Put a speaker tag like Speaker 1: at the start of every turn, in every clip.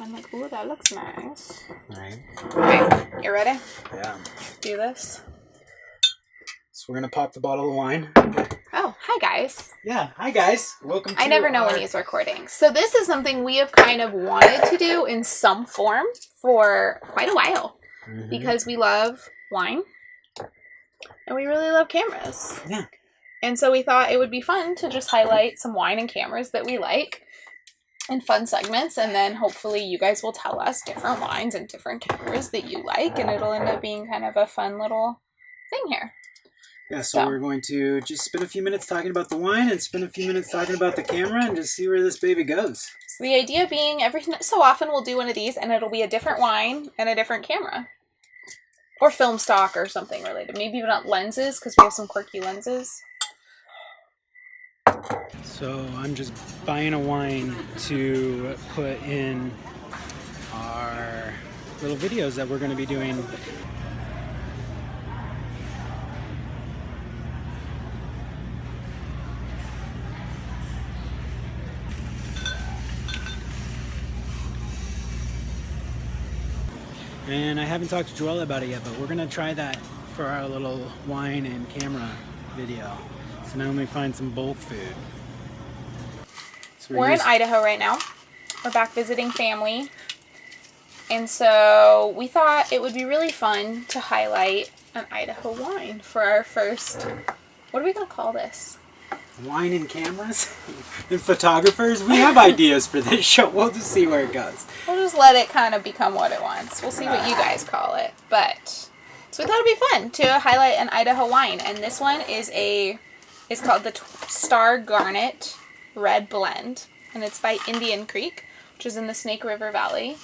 Speaker 1: I'm like, ooh, that looks nice.
Speaker 2: Alright.
Speaker 1: Okay, you ready?
Speaker 2: Yeah.
Speaker 1: Do this.
Speaker 2: So we're gonna pop the bottle of wine.
Speaker 1: Oh, hi guys.
Speaker 2: Yeah, hi guys. Welcome to
Speaker 1: I never know when he's recording. So this is something we have kind of wanted to do in some form for quite a while. Because we love wine. And we really love cameras.
Speaker 2: Yeah.
Speaker 1: And so we thought it would be fun to just highlight some wine and cameras that we like in fun segments, and then hopefully you guys will tell us different wines and different cameras that you like, and it'll end up being kind of a fun little thing here.
Speaker 2: Yeah, so we're going to just spend a few minutes talking about the wine and spend a few minutes talking about the camera and just see where this baby goes.
Speaker 1: So the idea being every so often we'll do one of these and it'll be a different wine and a different camera. Or film stock or something related. Maybe even not lenses, because we have some quirky lenses.
Speaker 2: So I'm just buying a wine to put in our little videos that we're going to be doing. And I haven't talked to Joella about it yet, but we're going to try that for our little wine and camera video. So now let me find some bulk food. So
Speaker 1: we're in Idaho right now. We're back visiting family. And so we thought it would be really fun to highlight an Idaho wine for our first, what are we going to call this?
Speaker 2: Wine and cameras and photographers. We have ideas for this show. We'll just see where it goes.
Speaker 1: We'll just let it kind of become what it wants. We'll see what you guys call it. But so we thought it'd be fun to highlight an Idaho wine, and this one is it's called the Star Garnet Red Blend, and it's by Indian Creek, which is in the Snake River Valley,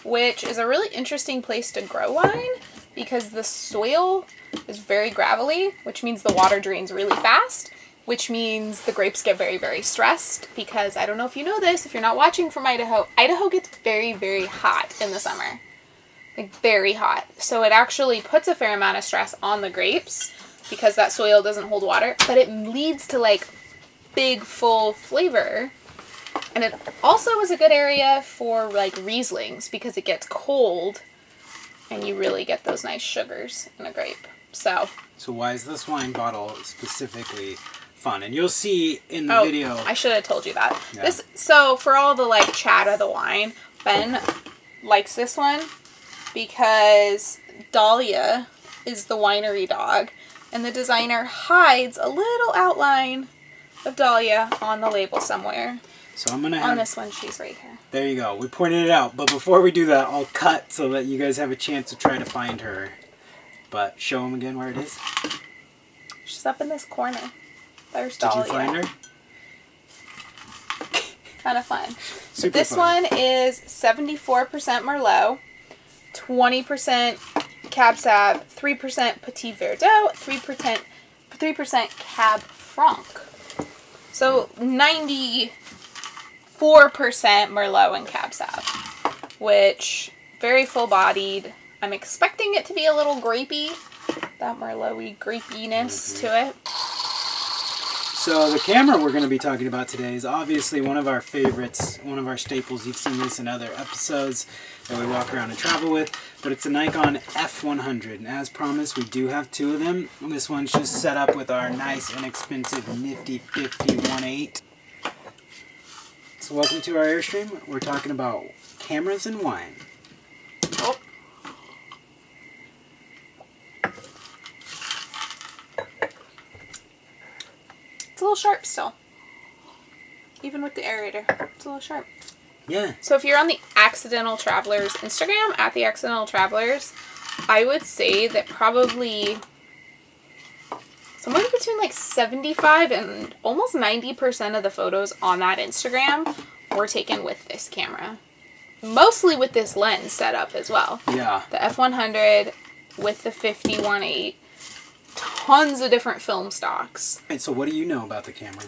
Speaker 1: which is a really interesting place to grow wine because the soil is very gravelly, which means the water drains really fast, which means the grapes get very, very stressed because I don't know if you know this, if you're not watching from Idaho, Idaho gets very, very hot in the summer. Like very hot. So it actually puts a fair amount of stress on the grapes because that soil doesn't hold water, but it leads to like big, full flavor. And it also is a good area for like Rieslings because it gets cold and you really get those nice sugars in a grape. So
Speaker 2: why is this wine bottle specifically fun? And you'll see in the video.
Speaker 1: I should have told you that.
Speaker 2: Yeah.
Speaker 1: So for all the like chat of the wine, Ben likes this one because Dahlia is the winery dog, and the designer hides a little outline of Dahlia on the label somewhere.
Speaker 2: So I'm gonna have,
Speaker 1: on this one, she's right here.
Speaker 2: There you go. We pointed it out, but before we do that, I'll cut so that you guys have a chance to try to find her. But show them again where it is.
Speaker 1: She's up in this corner. There's Dahlia.
Speaker 2: Did you find her?
Speaker 1: Kind of fun.
Speaker 2: Super
Speaker 1: this
Speaker 2: fun.
Speaker 1: one is 74% Merlot, 20% Cab Sav, 3% Petit Verdot, 3% Cab Franc. So 94% Merlot and Cab Sav, which very full-bodied. I'm expecting it to be a little grapey, that Merlot-y grapiness to it.
Speaker 2: So the camera we're going to be talking about today is obviously one of our favorites, one of our staples. You've seen this in other episodes that we walk around and travel with, but it's a Nikon F100. And as promised, we do have two of them. This one's just set up with our nice, inexpensive, nifty 50-1.8. So welcome to our Airstream. We're talking about cameras and wine.
Speaker 1: Oh. It's a little sharp still. Even with the aerator, it's a little sharp.
Speaker 2: Yeah.
Speaker 1: So if you're on the Accidental Travelers Instagram, at the Accidental Travelers, I would say that probably somewhere between like 75 and almost 90% of the photos on that Instagram were taken with this camera. Mostly with this lens setup as well.
Speaker 2: Yeah.
Speaker 1: The F100 with the 50-1.8. Tons of different film stocks.
Speaker 2: And so what do you know about the camera?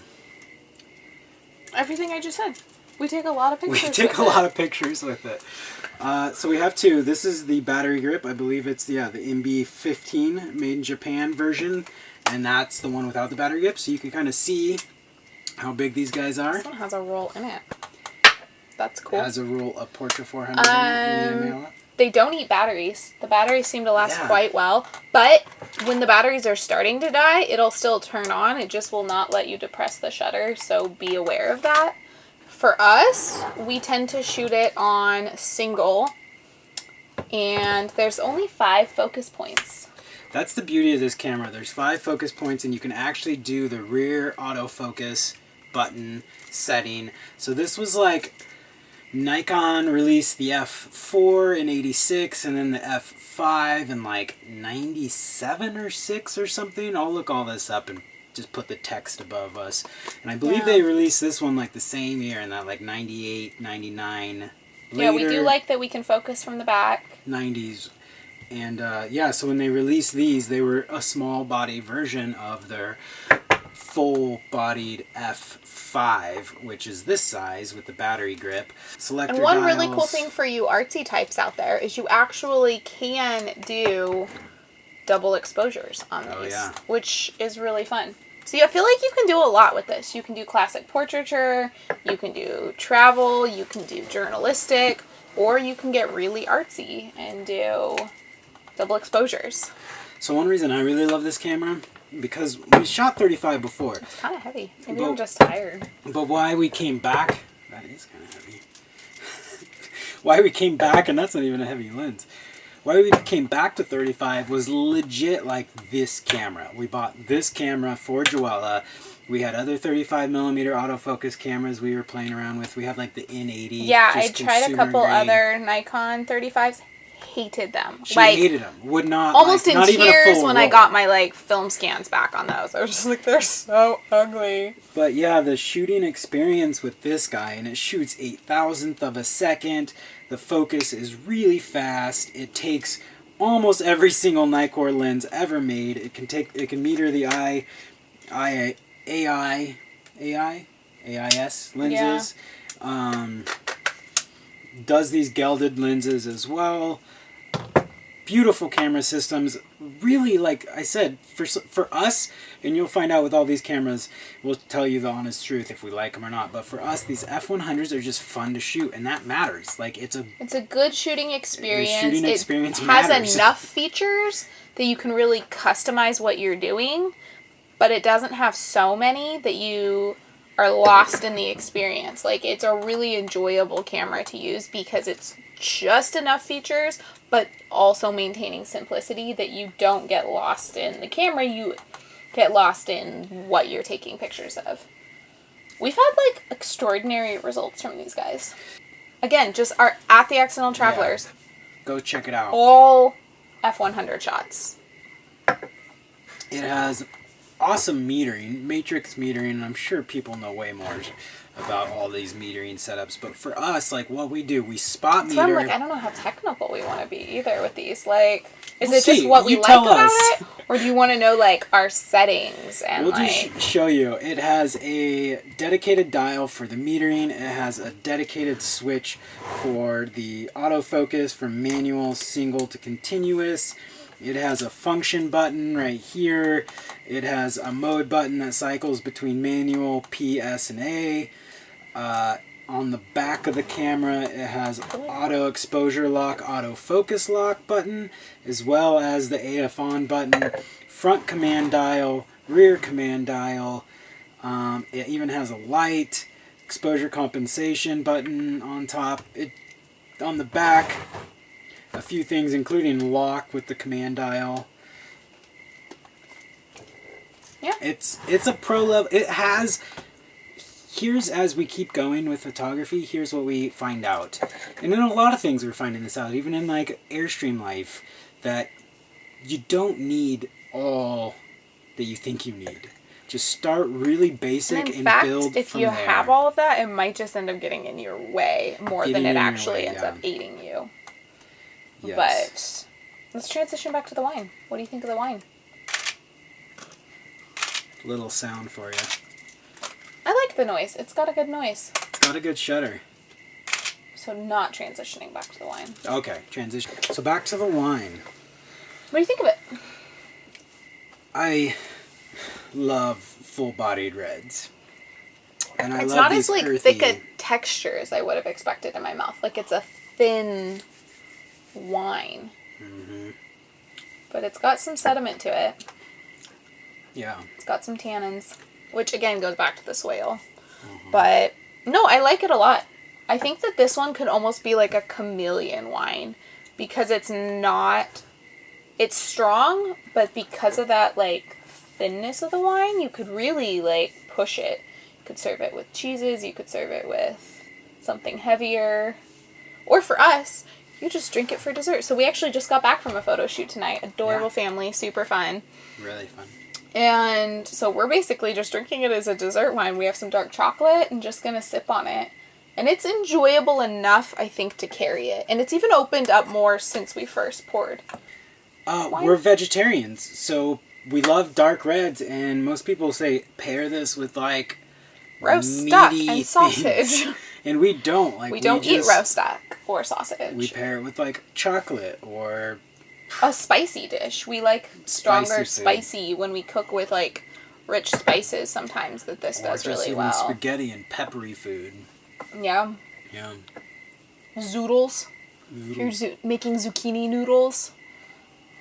Speaker 1: Everything I just said. We take a lot of pictures.
Speaker 2: We take a lot of pictures with it. So we have two. This is the battery grip. I believe it's the MB15 made in Japan version. And that's the one without the battery grip. So you can kind of see how big these guys are.
Speaker 1: This one has a roll in it. That's cool.
Speaker 2: As a rule, a Portra 400 you need to mail up?
Speaker 1: They don't eat batteries. The batteries seem to last quite well. But when the batteries are starting to die, it'll still turn on. It just will not let you depress the shutter, so be aware of that. For us, we tend to shoot it on single, and there's only 5 focus points.
Speaker 2: That's the beauty of this camera. There's 5 focus points, and you can actually do the rear autofocus button setting. So this was like... Nikon released the F4 in 86 and then the F5 in like 97 or 6 or something. I'll look all this up and just put the text above us. And I believe they released this one like the same year in that like 98, 99. Later,
Speaker 1: yeah, we do like that we can focus from the back.
Speaker 2: 90s. And yeah, so when they released these, they were a small body version of their full-bodied F5, which is this size with the battery grip. Selector
Speaker 1: and one
Speaker 2: dials.
Speaker 1: really cool thing for you artsy types out there is you actually can do double exposures on these, which is really fun. So I feel like you can do a lot with this. You can do classic portraiture, you can do travel, you can do journalistic, or you can get really artsy and do double exposures.
Speaker 2: So one reason I really love this camera, because we shot 35 before.
Speaker 1: It's kind of heavy. Maybe I'm just tired.
Speaker 2: But why we came back, that is kind of heavy. Why we came back, and that's not even a heavy lens. Why we came back to 35 was legit like this camera. We bought this camera for Joella. We had other 35mm autofocus cameras we were playing around with. We had like the N80.
Speaker 1: Yeah, I tried a couple other Nikon 35s. Hated them.
Speaker 2: She hated them. Would not.
Speaker 1: Almost
Speaker 2: like,
Speaker 1: in
Speaker 2: not
Speaker 1: tears when I got my like film scans back on those. I was just like, they're so ugly.
Speaker 2: But yeah, the shooting experience with this guy, and it shoots 8,000th of a second. The focus is really fast. It takes almost every single Nikkor lens ever made. It can meter the AIS lenses. Yeah. Does these gelded lenses as well. Beautiful camera systems. Really, like I said, for us, and you'll find out with all these cameras, we'll tell you the honest truth if we like them or not. But for us, these F100s are just fun to shoot, and that matters. Like it's a good shooting experience. The shooting experience
Speaker 1: has enough features that you can really customize what you're doing, but it doesn't have so many that you are lost in the experience. Like it's a really enjoyable camera to use because it's just enough features, but also maintaining simplicity that you don't get lost in the camera. You get lost in what you're taking pictures of. We've had like extraordinary results from these guys. Again, just our at the Accidental Travelers.
Speaker 2: Yeah. Go check it out.
Speaker 1: All F100 shots.
Speaker 2: It has awesome metering, matrix metering, and I'm sure people know way more about all these metering setups. But for us, like what we do, we spot meter.
Speaker 1: I'm like, I don't know how technical we want to be either with these. Like, is it just what we like about it, or do you want to know like our settings and
Speaker 2: we'll just show you. It has a dedicated dial for the metering. It has a dedicated switch for the autofocus from manual, single to continuous. It has a function button right here. It has a mode button that cycles between manual, P, S, and A. On the back of the camera, it has auto exposure lock, auto focus lock button, as well as the AF on button, front command dial, rear command dial. It even has a light, exposure compensation button on top. On the back, a few things including lock with the command dial.
Speaker 1: Yeah.
Speaker 2: It's a pro level. It has, here's as we keep going with photography, here's what we find out. And in a lot of things we're finding this out, even in like Airstream life, that you don't need all that you think you need. Just start really basic and build from there.
Speaker 1: If you have all of that, it might just end up getting in your way more than it actually ends up aiding you. Yes. But let's transition back to the wine. What do you think of the wine?
Speaker 2: Little sound for you.
Speaker 1: I like the noise. It's got a good noise.
Speaker 2: It's got a good shutter.
Speaker 1: So not transitioning back to the wine.
Speaker 2: Okay, transition. So back to the wine.
Speaker 1: What do you think of it?
Speaker 2: I love full-bodied reds. And I
Speaker 1: it's
Speaker 2: love
Speaker 1: not
Speaker 2: these
Speaker 1: as like
Speaker 2: earthy...
Speaker 1: thick a texture as I would have expected in my mouth. Like it's a thin wine. Mm-hmm. But it's got some sediment to it.
Speaker 2: Yeah.
Speaker 1: It's got some tannins, which again goes back to the swale. Mm-hmm. But no, I like it a lot. I think that this one could almost be like a chameleon wine because it's strong, but because of that like thinness of the wine, you could really like push it. You could serve it with cheeses, you could serve it with something heavier. Or for us, you just drink it for dessert. So we actually just got back from a photo shoot tonight. Adorable family, super fun.
Speaker 2: Really fun. And
Speaker 1: so we're basically just drinking it as a dessert wine. We have some dark chocolate and just going to sip on it. And it's enjoyable enough, I think, to carry it. And it's even opened up more since we first poured.
Speaker 2: We're vegetarians, so we love dark reds. And most people say, pair this with, like,
Speaker 1: roast duck and sausage.
Speaker 2: Things. And we don't. Like,
Speaker 1: we don't eat roast duck or sausage.
Speaker 2: We pair it with, like, chocolate or...
Speaker 1: a spicy dish. We like stronger spicy when we cook with, like, rich spices sometimes that this does really well. Or just even
Speaker 2: spaghetti and peppery food.
Speaker 1: Yeah.
Speaker 2: Yeah.
Speaker 1: Zoodles. If you're making zucchini noodles.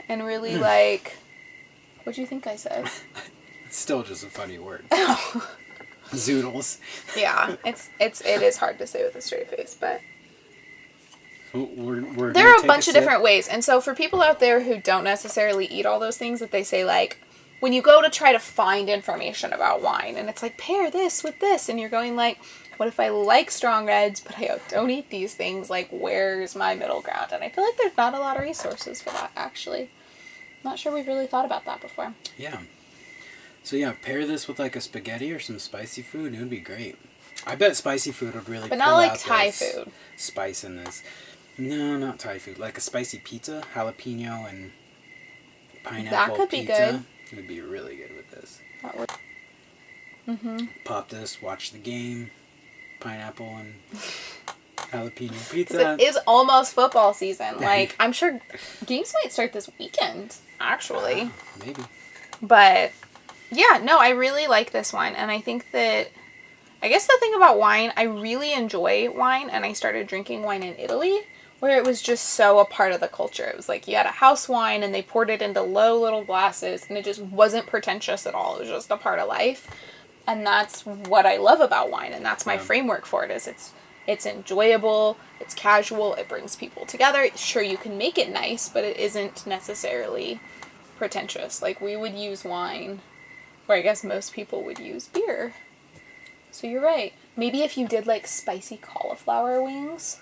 Speaker 1: And really, like... What'd you think I said?
Speaker 2: It's still just a funny word. Zoodles.
Speaker 1: Yeah. It is hard to say with a straight face, but...
Speaker 2: There
Speaker 1: are a bunch of different ways. And so for people out there who don't necessarily eat all those things that they say, like, when you go to try to find information about wine, and it's like, pair this with this, and you're going like, what if I like strong reds, but I don't eat these things? Like, where's my middle ground? And I feel like there's not a lot of resources for that, actually. Not sure we've really thought about that before.
Speaker 2: Yeah. So yeah, pair this with like a spaghetti or some spicy food, it would be great. I bet spicy food would really
Speaker 1: but not like Thai food.
Speaker 2: Spice in this. No, not Thai food. Like a spicy pizza, jalapeno and pineapple
Speaker 1: that could
Speaker 2: pizza.
Speaker 1: Be good.
Speaker 2: It would be really good with this.
Speaker 1: That would. Mm-hmm.
Speaker 2: Pop this, watch the game, pineapple and jalapeno pizza.
Speaker 1: It is almost football season. Like, I'm sure games might start this weekend, actually.
Speaker 2: Maybe.
Speaker 1: But, yeah, no, I really like this wine. And I think that, I guess the thing about wine, I really enjoy wine. And I started drinking wine in Italy, where it was just so a part of the culture. It was like you had a house wine and they poured it into low little glasses. And it just wasn't pretentious at all. It was just a part of life. And that's what I love about wine. And that's my framework for it, is it's enjoyable, it's casual, it brings people together. Sure, you can make it nice, but it isn't necessarily pretentious. Like, we would use wine, where I guess most people would use beer. So you're right. Maybe if you did, like, spicy cauliflower wings.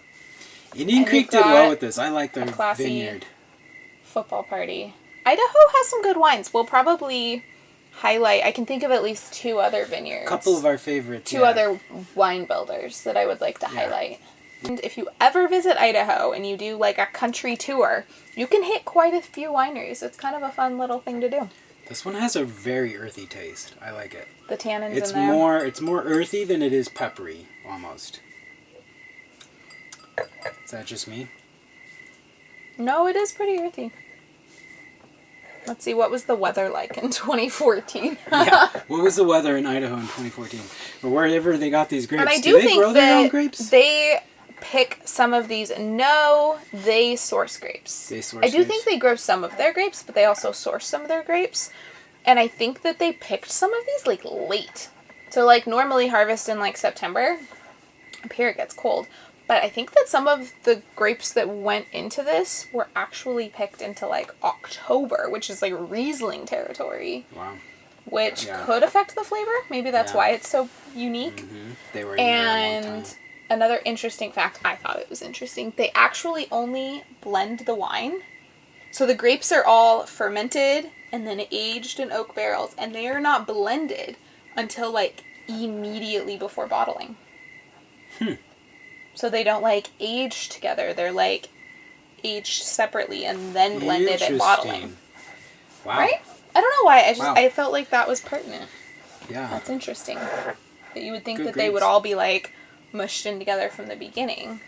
Speaker 2: Indian Creek did well with this. I like their vineyard.
Speaker 1: Football party. Idaho has some good wines. We'll probably highlight, I can think of at least 2 other vineyards.
Speaker 2: A couple of our favorites.
Speaker 1: 2 other wine builders that I would like to highlight. And if you ever visit Idaho and you do like a country tour, you can hit quite a few wineries. It's kind of a fun little thing to do.
Speaker 2: This one has a very earthy taste. I like it.
Speaker 1: The tannins in there.
Speaker 2: It's more earthy than it is peppery, almost. Is that just me?
Speaker 1: No, it is pretty earthy. Let's see, what was the weather like in 2014?
Speaker 2: Yeah, what was the weather in Idaho in 2014? Or wherever they got these grapes.
Speaker 1: And I
Speaker 2: do they
Speaker 1: think
Speaker 2: grow their own grapes?
Speaker 1: They pick some of these. No, they source grapes. I do think they grow some of their grapes, but they also source some of their grapes. And I think that they picked some of these like late. So like normally harvest in like September. Up here it gets cold. But I think that some of the grapes that went into this were actually picked into like October, which is like Riesling territory. Wow. Which could affect the flavor. Maybe that's why it's so unique. Mm-hmm. They were in there a long time. Another interesting fact, I thought it was interesting, they actually only blend the wine. So the grapes are all fermented and then aged in oak barrels, and they are not blended until like immediately before bottling. So they don't like age together. They're like aged separately and then blended at bottling. Wow. Right? I don't know why. I felt like that was pertinent. Yeah. That's interesting. That you would think that they would all be like mushed in together from the beginning.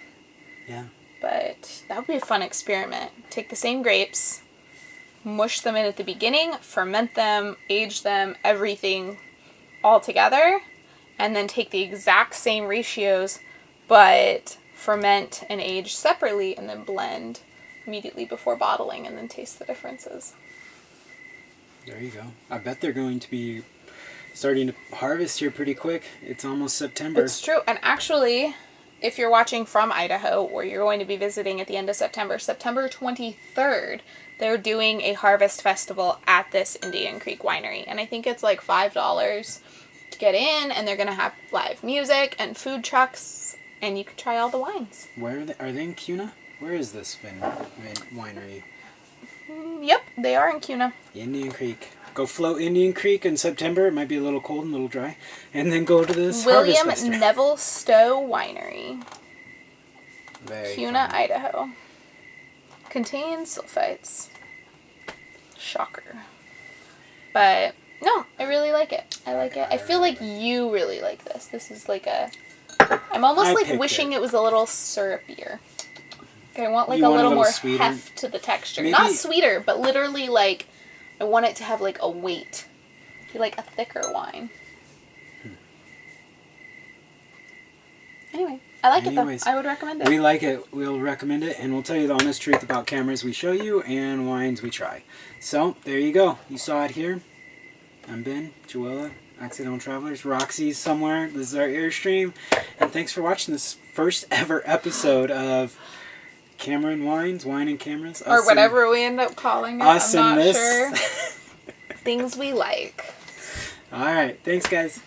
Speaker 1: Yeah. But that would be a fun experiment. Take the same grapes, mush them in at the beginning, ferment them, age them, everything all together, and then take the exact same ratios, but ferment and age separately, and then blend immediately before bottling, and then taste the differences.
Speaker 2: There you go. I bet they're going to be starting to harvest here pretty quick. It's almost September.
Speaker 1: It's true. And actually, if you're watching from Idaho, or you're going to be visiting at the end of September, September 23rd, they're doing a harvest festival at this Indian Creek winery. And I think it's like $5 to get in, and they're going to have live music and food trucks, and you can try all the wines.
Speaker 2: Where are they? Are they in Kuna? Where is this winery?
Speaker 1: Yep, they are in Kuna.
Speaker 2: Indian Creek. Go float Indian Creek in September. It might be a little cold and a little dry. And then go to this harvest festival.
Speaker 1: William Neville Stowe Winery.
Speaker 2: Very
Speaker 1: Kuna,
Speaker 2: fun.
Speaker 1: Idaho. Contains sulfites. Shocker. But, no, I really like it. I like it. I feel like you really like this. This is like a... I'm almost like wishing it was a little syrupier. I want like a little more
Speaker 2: sweeter.
Speaker 1: heft to the texture.
Speaker 2: Maybe...
Speaker 1: Not sweeter, but literally like, I want it to have like a weight. Like a thicker wine. Anyway, I like it though. I would recommend it.
Speaker 2: We like it. We'll recommend it, and we'll tell you the honest truth about cameras we show you and wines we try. So, there you go. You saw it here. I'm Ben, Joella, Accidental Travelers, Roxy's somewhere. This is our Airstream. And thanks for watching this first ever episode of Camera and Wines, Wine and Cameras.
Speaker 1: Or whatever we end up calling it. I'm not
Speaker 2: this.
Speaker 1: sure. Things we like.
Speaker 2: All right. Thanks, guys.